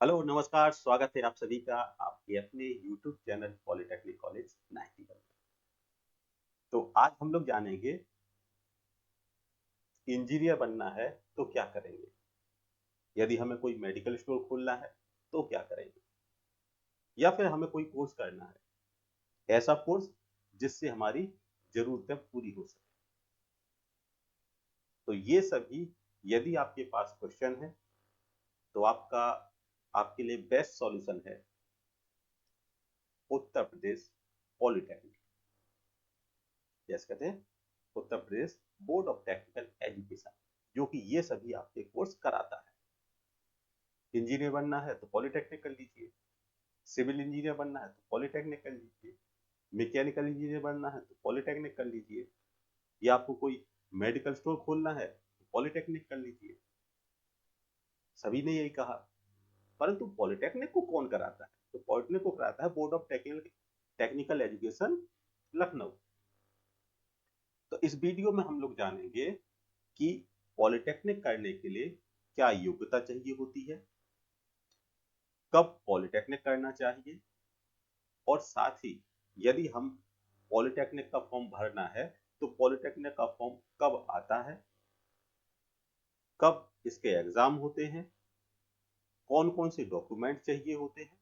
Hello नमस्कार, स्वागत है आप सभी का आपके अपने यूट्यूब चैनल पॉलिटेक्निक कॉलेज 91 में। तो आज हम लोग जानेंगे इंजीनियर बनना है तो क्या करेंगे। यदि हमें कोई मेडिकल स्टोर खोलना है तो क्या करेंगे, या फिर हमें कोई कोर्स करना है, ऐसा कोर्स जिससे हमारी जरूरतें पूरी हो सके। तो ये सभी यदि आपके पास क्वेश्चन है तो आपके लिए बेस्ट सॉल्यूशन है उत्तर प्रदेश पॉलिटेक्निक, जैसे कहते हैं Uttar Pradesh board of technical education, जो कि ये सभी आपके कोर्स कराता है। इंजीनियर बनना है तो पॉलिटेक्निक कर लीजिए, सिविल इंजीनियर बनना है तो पॉलिटेक्निक कर लीजिए, मैकेनिकल इंजीनियर बनना है तो पॉलिटेक्निक कर लीजिए, या आपको कोई मेडिकल स्टोर खोलना है तो पॉलिटेक्निक कर लीजिए। सभी ने यही कहा, परंतु पॉलिटेक्निक को कौन कराता है? तो पॉलिटेक्निक को कराता है board of technical education, Lucknow. तो इस वीडियो में हम लोग जानेंगे कि पॉलिटेक्निक करने के लिए क्या योग्यता चाहिए होती है, कब पॉलिटेक्निक करना चाहिए, और साथ ही यदि हम पॉलिटेक्निक का फॉर्म भरना है तो पॉलिटेक्निक का फॉर्म कब आता है, कब इसके एग्जाम होते हैं, कौन कौन से डॉक्यूमेंट चाहिए होते हैं।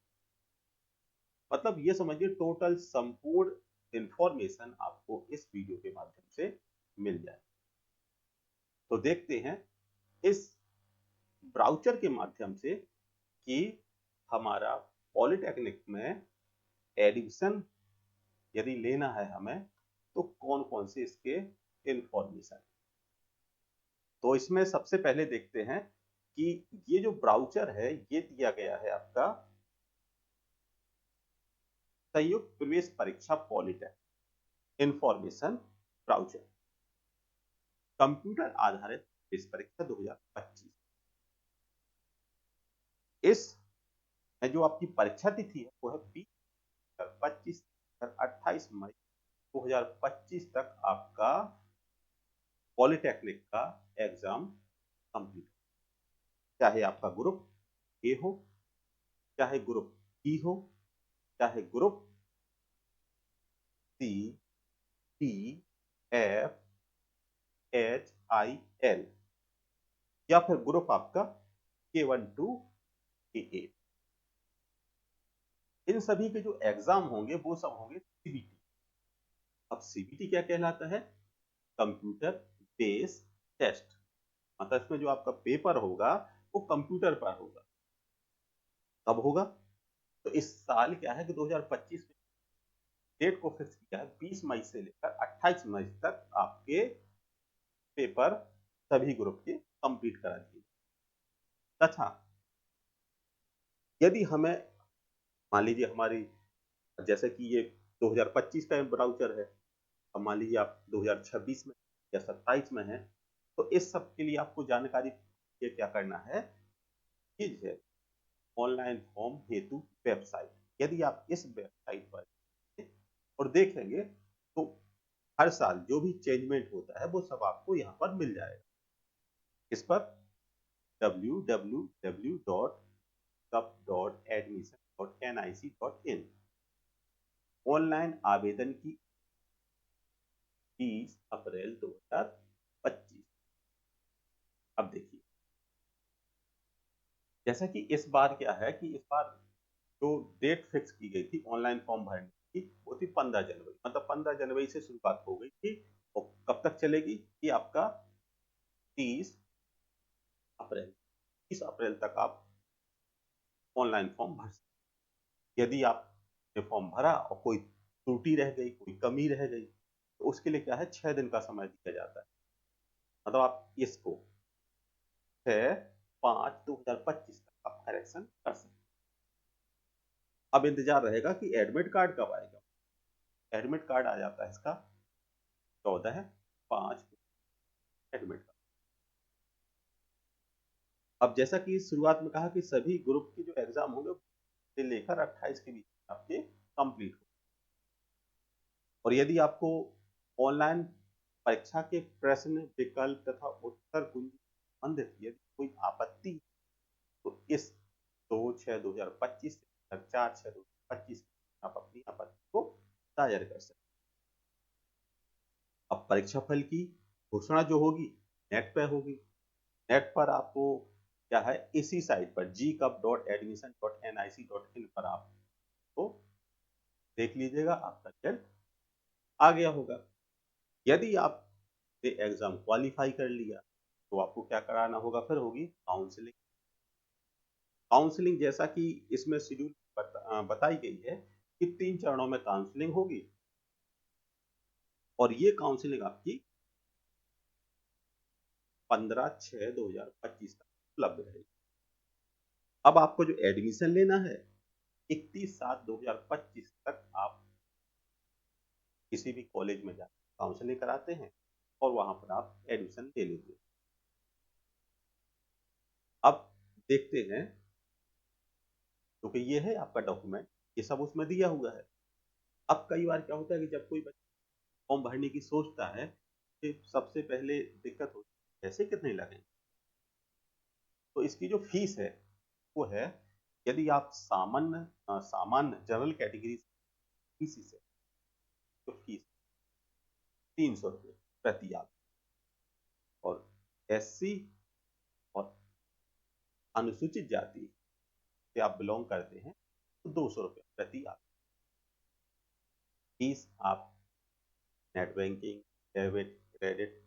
मतलब ये समझिए टोटल संपूर्ण इंफॉर्मेशन आपको इस वीडियो के माध्यम से मिल जाए। तो देखते हैं इस ब्राउचर के माध्यम से कि हमारा पॉलिटेक्निक में एडमिशन यदि लेना है हमें तो कौन कौन से इसके इंफॉर्मेशन। तो इसमें सबसे पहले देखते हैं कि ये जो ब्राउचर है ये दिया गया है आपका संयुक्त प्रवेश परीक्षा पॉलिटेक्निक इंफॉर्मेशन ब्राउचर, कंप्यूटर आधारित प्रवेश परीक्षा 2025। इस में जो आपकी परीक्षा तिथि है वो है 20-25 28 मई 2025 तक आपका पॉलिटेक्निक का एग्जाम कंप्लीट, चाहे आपका ग्रुप ए हो, चाहे ग्रुप बी हो, चाहे group C, D, F, H, I, L, या फिर ग्रुप आपका K1 टू K8। इन सभी के जो एग्जाम होंगे वो सब होंगे सीबीटी। अब सीबीटी क्या कहलाता है? Computer based test. मतलब इसमें जो आपका पेपर होगा वो कंप्यूटर पर होगा। कब होगा? तो इस साल क्या है कि 2025 में डेट को फिक्स किया है, 20 मई से लेकर 28 मई तक आपके पेपर सभी ग्रुप के कंप्लीट करा दिए। तथा यदि हमें मान लीजिए हमारी जैसे कि ये 2025 का ब्राउचर है, अब मान लीजिए आप 2026 में या 27 में है, तो इस सब के लिए आपको जानकारी ये क्या करना है कि ऑनलाइन फॉर्म हेतु वेबसाइट, यदि आप इस वेबसाइट पर और देखेंगे तो हर साल जो भी चेंजमेंट होता है वो सब आपको यहाँ पर मिल जाएगा। इस पर www.cup.admission.nic.in ऑनलाइन आवेदन की 20 अप्रैल 2025। अब देखिए जैसा कि इस बार क्या है कि इस बार जो डेट फिक्स की गई थी ऑनलाइन फॉर्म भरने की वो थी 15 जनवरी, मतलब 15 जनवरी से शुरुआत हो गई थी और कब तक चलेगी कि आपका 30 अप्रैल, 30 अप्रैल तक आप ऑनलाइन फॉर्म भर सकते। यदि आपने फॉर्म भरा और कोई त्रुटि रह गई, कोई कमी रह गई, तो उसके लिए क्या है 6 दिन का समय दिया जाता है। मतलब आप इसको 6/5/2025 तक आप करेक्शन कर सकते। अब इंतजार रहेगा कि एडमिट कार्ड कब आएगा। एडमिट कार्ड आ जाता है इसका 14/5 एडमिट कार्ड। अब जैसा कि शुरुआत में कहा कि सभी ग्रुप के जो एग्जाम होंगे से लेकर 28 के बीच आपके कंप्लीट हो। और यदि आपको ऑनलाइन परीक्षा के प्रश्न विकल्प तथा उत्तर कुंजी संबंधित यदि कोई आपत्ति तो इस 2/6/2025 से 4/6/2025 आप अपनी आपत्ति को दायर कर सकते। अब परीक्षा फल की घोषणा जो होगी नेट पे होगी। नेट पर आपको क्या है, इसी साइट पर gcup.admission.nic.in पर आपको देख लीजिएगा, आपका रिजल्ट आ गया होगा। यदि आप एग्जाम क्वालिफाई कर लिया तो आपको क्या कराना होगा, फिर होगी काउंसलिंग। काउंसलिंग जैसा कि इसमें शेड्यूल बताई गई है कि 3 चरणों में काउंसलिंग होगी और ये काउंसलिंग आपकी 15/6/2025 तक उपलब्ध रहेगी। अब आपको जो एडमिशन लेना है 31/7/2025 तक आप किसी भी कॉलेज में जाकर काउंसलिंग कराते हैं और वहां पर आप एडमिशन ले लीजिए। अब देखते हैं, क्योंकि ये है आपका डॉक्यूमेंट, ये सब उसमें दिया हुआ है। अब कई बार क्या होता है कि जब कोई बच्चा फॉर्म भरने की सोचता है कि सबसे पहले दिक्कत होती है पैसे कितने लगेंगे। तो इसकी जो फीस है वो है, यदि आप सामान्य जनरल कैटेगरी पीसी से, तो फीस 300 रुपये प्रति आदमी, और एससी और अनुसूचित जाति से आप बिलोंग करते हैं तो 200 रुपये प्रति आदमी। फीस आप नेट बैंकिंग, डेबिट, क्रेडिट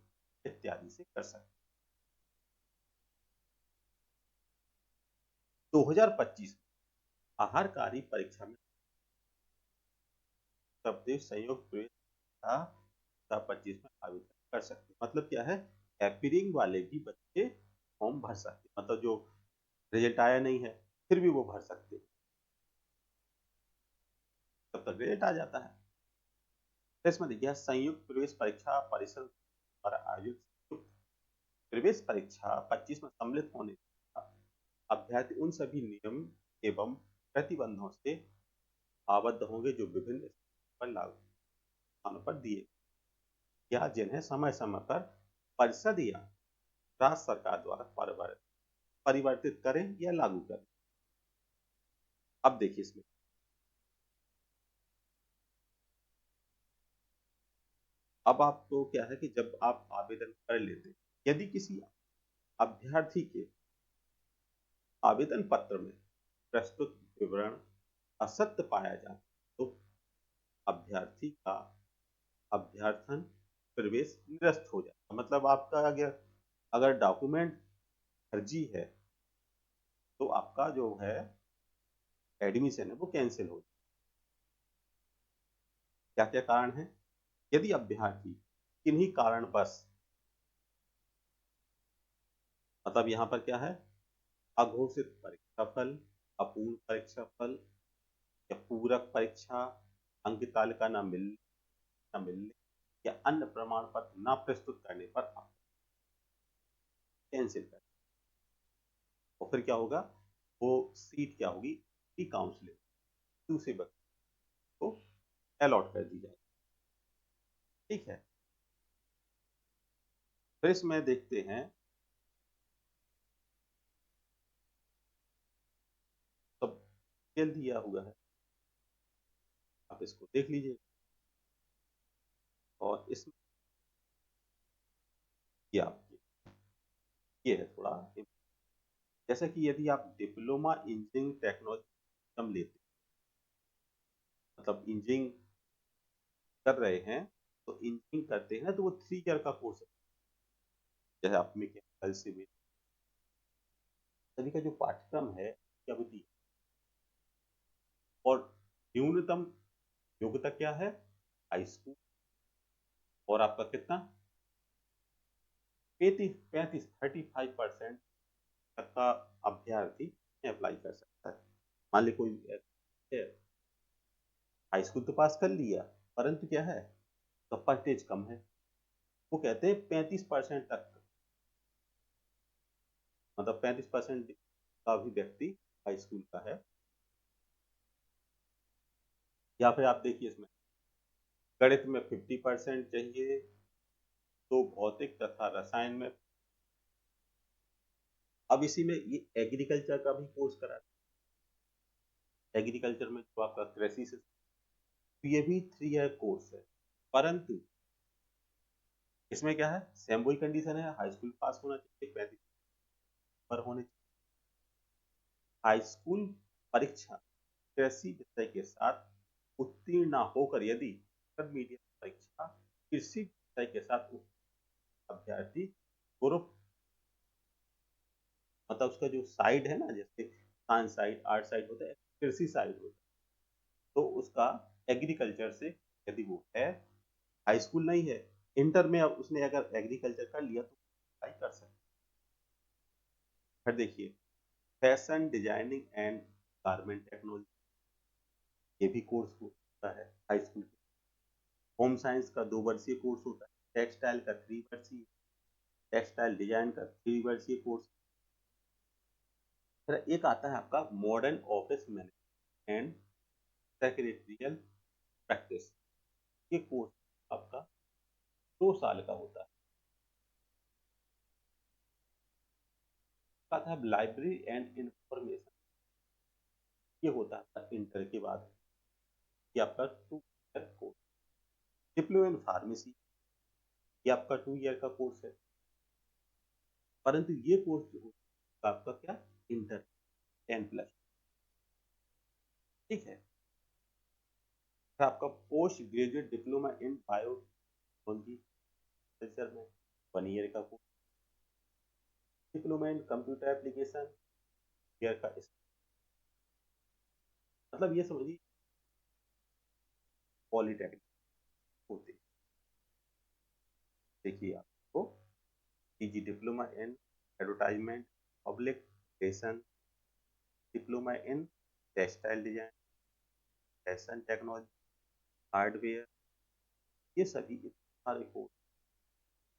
इत्यादि से कर सकते हैं। 2025 आहारकारी परीक्षा में प्रदेश संयुक्त प्रवेश परीक्षा 2025 में आवेदन कर सकते हैं। मतलब क्या है, एपीरिंग वाले भी बच्चे फॉर्म भर सकते हैं, मतलब जो रिजल्ट आया नहीं है फिर भी वो भर सकते हैं, तब तक रिजल्ट आ जाता है। तो इसमें देखिए, संयुक्त प्रवेश परीक्षा परिषद द्वारा आयोजित संयुक्त प्रवेश परीक्षा 25 में सम्मिलित होने का अभ्यर्थी उन सभी नियम एवं प्रतिबंधों से आबद्ध होंगे जो विभिन्न पर लागू स्थानों पर दिए या जिन्हें समय समय पर परिषद या राज्य सरकार द्वारा परिवर्तित करें या लागू करें। अब देखिए इसमें, अब आपको क्या है कि जब आप आवेदन कर लेते हैं, यदि किसी अभ्यर्थी के आवेदन पत्र में प्रस्तुत विवरण असत्य पाया जाए तो अभ्यर्थी का अभ्यर्थन प्रवेश निरस्त हो जाता है। मतलब आपका अगर अगर डॉक्यूमेंट फर्जी है तो आपका जो है एडमिशन है वो कैंसिल हो जाए। क्या क्या कारण है, यदि अभ्यर्थी किन्हीं कारणवश, मतलब यहाँ पर क्या है, अघोषित परीक्षा फल, अपूर्ण परीक्षा फल या पूरक परीक्षा, अंक तालिका न मिलने या अन्य प्रमाण पत्र न प्रस्तुत करने पर आप कैंसिल कर, और फिर क्या होगा, वो सीट क्या होगी, काउंसलिंग दूसरे बच्चे को अलॉट कर दी जाएगी। ठीक है, फिर इसमें देखते हैं, सब खेल दिया हुआ है, आप इसको देख लीजिए। और इसमें ये आपकी ये है थोड़ा, जैसा कि यदि आप डिप्लोमा इंजीनियरिंग टेक्नोलॉजी हम लेते, मतलब इंजीनियरिंग कर रहे हैं, तो इंजीनियरिंग करते हैं तो वो 3 ईयर का कोर्स है। जैसे आप मैकेनिकल सिविल सभी का जो पाठ्यक्रम है क्या अवधि, और न्यूनतम योग्यता क्या है, हाई स्कूल, और आपका कितना 35% तक का अभ्यर्थी अप्लाई कर सकता है। मान ली कोई हाई स्कूल तो पास कर लिया, परंतु क्या है तो परसेंटेज कम है, वो कहते हैं 35% तक, मतलब 35% का भी व्यक्ति हाई स्कूल का है। या फिर आप देखिए इसमें गणित में 50% चाहिए, तो भौतिक तथा रसायन में, अब इसी में ये एग्रीकल्चर का भी कोर्स करा, एग्रीकल्चर में जो आपका कृषि से, तो ये भी 3 ईयर कोर्स है, परंतु इसमें क्या है, सेम वही कंडीशन है, हाई स्कूल पास होना चाहिए, 35 पर होने चाहिए। हाई स्कूल परीक्षा कृषि विषय के साथ उत्तीर्ण ना होकर यदि इंटरमीडिएट परीक्षा कृषि विषय के साथ अभ्यर्थी ग्रुप, मतलब उसका जो साइड है ना, जैसे साइंस साइड, आर्ट साइड होता है, कृषि साइड होता है, तो उसका एग्रीकल्चर से यदि वो है, हाई स्कूल नहीं है, इंटर में अब उसने अगर एग्रीकल्चर कर लिया तो अप्लाई कर सकते। फिर देखिए, fashion designing and garment technology, ये भी कोर्स होता है हाई स्कूल के। होम साइंस का 2 वर्षीय कोर्स होता है, टेक्सटाइल का 3 वर्षीय, टेक्सटाइल डिजाइन का 3 वर्षीय कोर्स। फिर एक आता है आपका modern office management and secretarial practice, ये कोर्स आपका 2 साल का होता है। आता है लाइब्रेरी एंड इंफॉर्मेशन, ये होता है इंटर के बाद, ये आपका 2 year course. Diploma in pharmacy, ये आपका 2 ईयर का कोर्स है, परंतु ये कोर्स जो होगा आपका क्या, इंटर 10+, ठीक है। फिर आपका post graduate diploma in biology culture में 1 ईयर का course, diploma in computer application year का मतलब ये समझिए पॉलिटेक्निक होते हैं। देखिए आपको PG diploma in advertisement public relation, diploma in textile design, fashion technology, hardware, ये सभी सारे कोर्स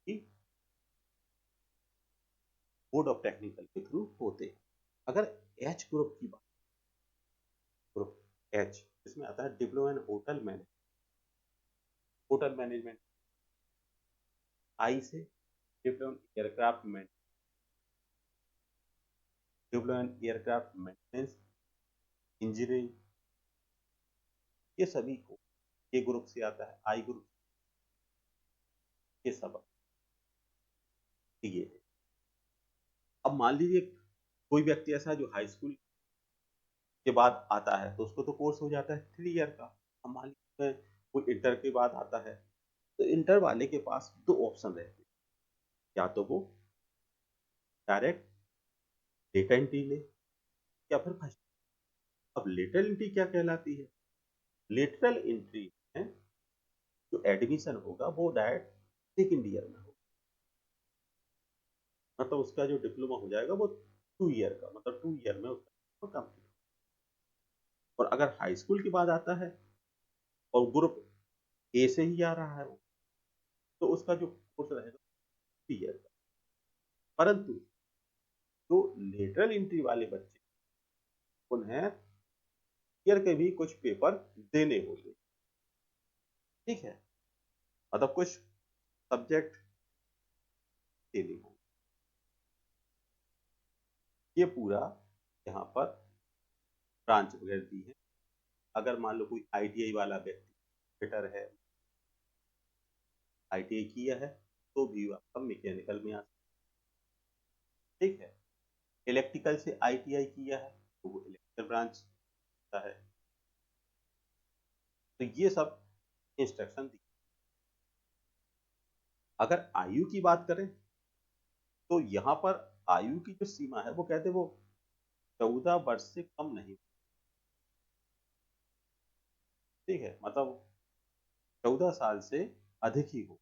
की बोर्ड ऑफ टेक्निकल के थ्रू होते हैं। अगर एच ग्रुप की बात, ग्रुप एच, इसमें आता है diploma in hotel management, hotel management, I से diploma in aircraft management, diploma in aircraft maintenance engineering, ये सभी को ए ग्रुप से आता है, आई ग्रुप, ये सब ये है। अब मान लीजिए कोई व्यक्ति ऐसा है जो हाई स्कूल के बाद आता है, तो उसको तो कोर्स हो जाता है 3 ईयर का। अब मान लीजिए कोई इंटर के बाद आता है, तो इंटर वाले के पास 2 ऑप्शन रहते हैं, या तो वो डायरेक्ट डेटा एंट्री ले, या फिर फर्स्ट। अब लेटरल एंट्री क्या कहलाती है, लेटरल एंट्री में जो एडमिशन होगा वो डायरेक्ट सेकेंड ईयर में होगा, मतलब उसका जो डिप्लोमा हो जाएगा वो 2 ईयर का, मतलब 2 ईयर में उसका कंप्लीट। और अगर हाई स्कूल के बाद आता है और ग्रुप ए से ही आ रहा है वो, तो उसका जो कोर्स रहेगा 3 ईयर का। परंतु जो लेटरल एंट्री वाले बच्चे, उन्हें ईयर के भी कुछ पेपर देने होंगे, ठीक है, मतलब कुछ सब्जेक्ट देने होंगे। ये पूरा यहाँ पर ब्रांच वगैरह दी है। अगर मान लो कोई आईटीआई वाला व्यक्ति बेटर है, आईटीआई किया है, तो भी आपका मैकेनिकल में आ सकता है, ठीक है। इलेक्ट्रिकल से आईटीआई किया है तो वो इलेक्ट्रिकल ब्रांच का है। तो ये सब इंस्ट्रक्शन दी। अगर आयु की बात करें तो यहाँ पर आयु की जो सीमा है वो कहते हैं वो 14 वर्ष से कम नहीं, ठीक है, मतलब 14 साल से अधिक ही हो।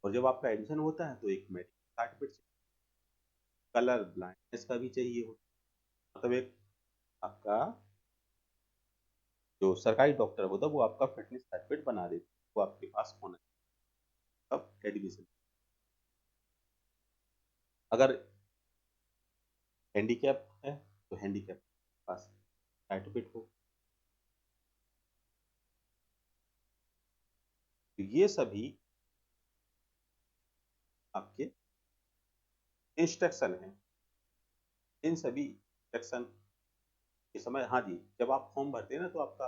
और जब आपका एडमिशन होता है तो एक मेडिकल सर्टिफिकेट चाहिए, कलर ब्लाइंडनेस का भी चाहिए होता है, मतलब एक आपका जो सरकारी डॉक्टर होता है वो आपका फिटनेस सर्टिफिकेट बना देते हैं, वो आपके पास होना चाहिए तब एडमिशन। अगर हैंडीकैप है तो हैंडीकैप पास सर्टिफिकेट हो। तो ये सभी आपके इंस्ट्रक्शन हैं, इन सभी इंस्ट्रक्शन इस समय हाँ जी, जब आप फॉर्म भरते हैं ना तो आपका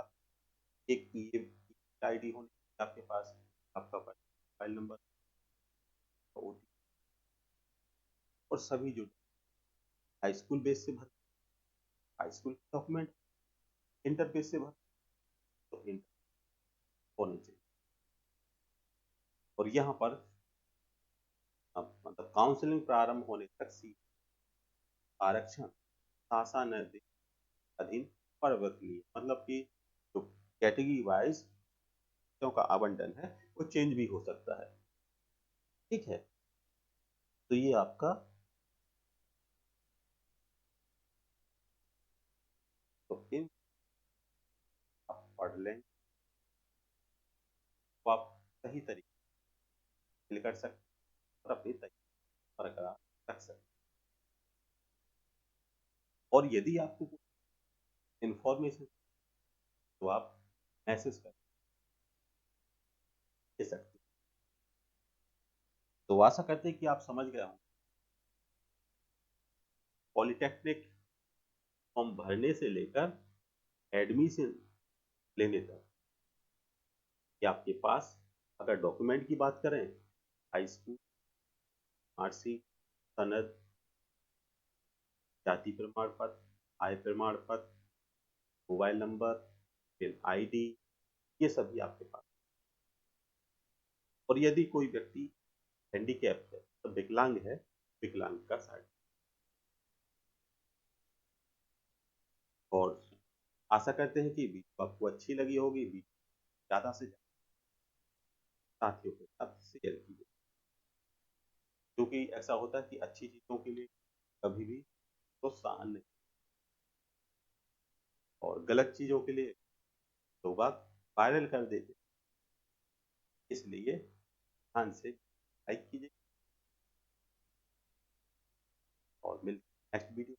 एक ईमेल आईडी होनी चाहिए आपके पास, आपका मोबाइल नंबर, ओटीपी और सभी जो हाई स्कूल बेस से भर, high school document, inter base से भर तो इंटर होने चाहिए। और यहाँ पर मतलब काउंसलिंग प्रारंभ होने तक सीट आरक्षण शासनादेश अधीन परिवर्तनीय, मतलब कि जो कैटेगरी वाइज सीटों का आवंटन है वो चेंज भी हो सकता है। ठीक है, तो ये आपका तो इन आप पढ़ लें तो आप सही तरीके से कर सकते हैं और अपनी तैयारी बरकरार रख सकते हैं। और यदि आपको कुछ इन्फॉर्मेशन तो आप मैसेज कर दे सकते हैं। तो आशा करते हैं कि आप समझ गए हों पॉलिटेक्निक फॉर्म भरने से लेकर एडमिशन लेने तक कि आपके पास अगर डॉक्यूमेंट की बात करें, हाई स्कूल मार्कशीट, सनद, जाति प्रमाण पत्र, आय प्रमाण पत्र, मोबाइल नंबर, फिर आईडी, ये सभी आपके पास। और यदि कोई व्यक्ति हैंडीकैप है तो विकलांग है, विकलांग का सर्टिफिकेट। और आशा करते हैं कि वीडियो आपको अच्छी लगी होगी। वीडियो ज़्यादा से ज़्यादा साथियों के साथ शेयर कीजिए, क्योंकि ऐसा होता है कि अच्छी चीज़ों के लिए कभी भी प्रोत्साहन नहीं, और गलत चीज़ों के लिए लोग बात वायरल कर देते। इसलिए ध्यान से लाइक कीजिए और मिलते नेक्स्ट वीडियो।